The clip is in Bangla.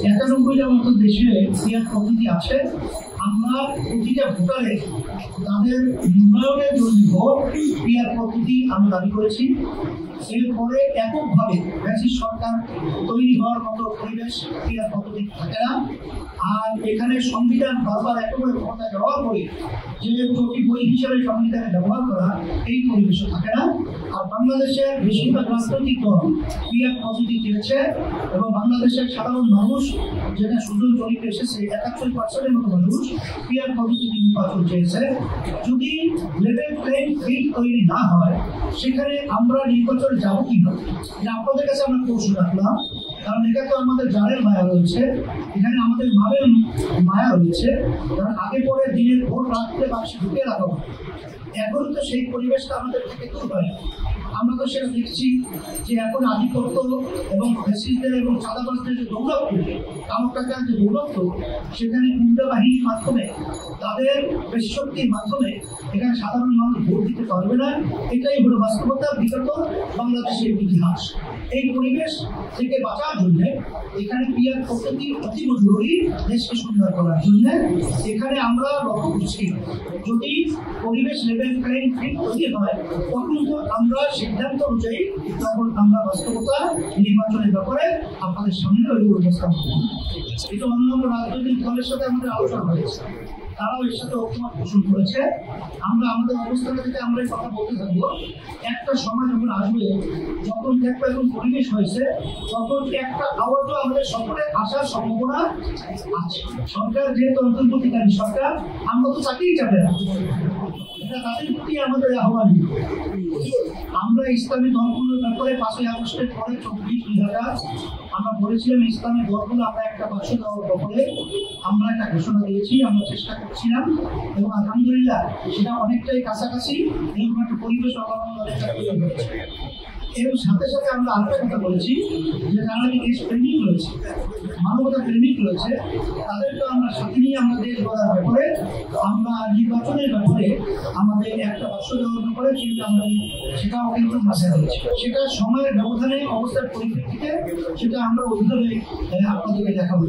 91টার মতো দেশে পিয়ার পদ্ধতি আছে। আমরা প্রতিটা ভোটারের তাদের উন্নয়নের জন্য পিয়ার পদ্ধতি আমরা দাবি করেছি। এরপরে এককভাবে ফ্যাসিস্ট সরকার তৈরি হওয়ার মতো পরিবেশ পিয়ার পদ্ধতি থাকে না। আর এখানে সংবিধান বারবার এককভাবে ক্ষমতায় ব্যবহার করে যে চটি বই হিসেবে সংবিধানে ব্যবহার করা, এই পরিবেশও থাকে না। আর বাংলাদেশের বেশিরভাগ রাজনৈতিক দল পিয়ার পদ্ধতি চেয়েছে এবং বাংলাদেশের সাধারণ মানুষ যেটা সুজন জরিপে এসেছে 71% মতো মানুষ পিয়ার পদ্ধতি নির্বাচন চেয়েছে। যদি লেভেল প্লেইং ফিল্ড তৈরি না হয় সেখানে আমরা নির্বাচনে যাবো কিভাবে? আপনাদের কাছে আমরা প্রশ্ন রাখলাম, কারণ এটা তো আমাদের জানের মায়া রয়েছে, এখানে আমাদের মায়ের মায়া রয়েছে, কারণ আগে পরে দিনের ভোট রাখতে বাক্সে ঢুকে রাখা হয়। এখন তো সেই পরিবেশটা আমাদের থেকে দূর হয়। আমরা তো সেটা দেখছি যে এখন আধিপত্য এবং ফ্যাসিস্টদের এবং চাঁদাবাজদের যে দৌরাত্ম, কামড় টাকার যে দৌরাত্ম, সেখানে গুন্ডা বাহিনীর মাধ্যমে তাদের বেশক্তির মাধ্যমে এখানে সাধারণ মানুষ ভোট দিতে পারবে না। এটাই হলো বাস্তবতা, বিগত বাংলাদেশের ইতিহাস। এই পরিবেশ থেকে বাঁচার জন্য এখানে পিয়ার পদ্ধতি অতীব জরুরি দেশকে সুন্দর করার জন্য। এখানে আমরা লক্ষ্য করছি যদি পরিবেশ লেভেল প্লেইং ফিল্ড তৈরি হয় তখন তো আমরা সিদ্ধান্ত অনুযায়ী তখন আমরা বাস্তবতা নির্বাচনের ব্যাপারে আপনাদের সামনে ওই উপস্থাপন করব। এটা অন্যান্য রাজনৈতিক দলের সাথে আমাদের আলোচনা হয়েছে, তারাও এর সাথে ঐক্যমত পোষণ করেছে। আমরা আমাদের অবস্থান থেকে আমরা এই কথা বলতে থাকবো। একটা সময় যখন আসবে, যখন একটা এরকম পরিবেশ হয়েছে, তখন একটা আওয়াজও আমাদের সকলে আসার সম্ভাবনা আছে। সরকার যেহেতু অন্তর্বর্তীকালীন সরকার, আমরা তো চাকরি চাপে না, এটা তাদের প্রতি আমাদের আহ্বান। আমরা ইসলামী দলগুলোর ব্যাপারে 5ই আগস্টের পরে 24 জায়গা আমরা বলেছিলাম ইসলামী দলগুলো আমরা একটা বাক্স দেওয়ার ব্যাপারে আমরা একটা ঘোষণা দিয়েছি, আমরা চেষ্টা করছিলাম এবং আলহামদুলিল্লাহ সেটা অনেকটাই কাছাকাছি এরকম একটা পরিবেশ এর সাথে সাথে আমরা আরেকটা কথা বলেছি যে যারা দেশ প্রেমিক রয়েছে, মানবতা প্রেমিক রয়েছে, তাদেরকে আমরা সাথে নিয়ে আমরা দেশ গড়ার ব্যাপারে আমরা নির্বাচনের ব্যাপারে আমাদের একটা বাক্স দেওয়ার ব্যাপারে কিন্তু আমরা সেটাও কিন্তু মাথায় রয়েছে। সেটা সময়ের ব্যবধানে অবস্থার পরিপ্রেক্ষিতে সেটা আমরা ওইভাবে আপনাদেরকে দেখাবো।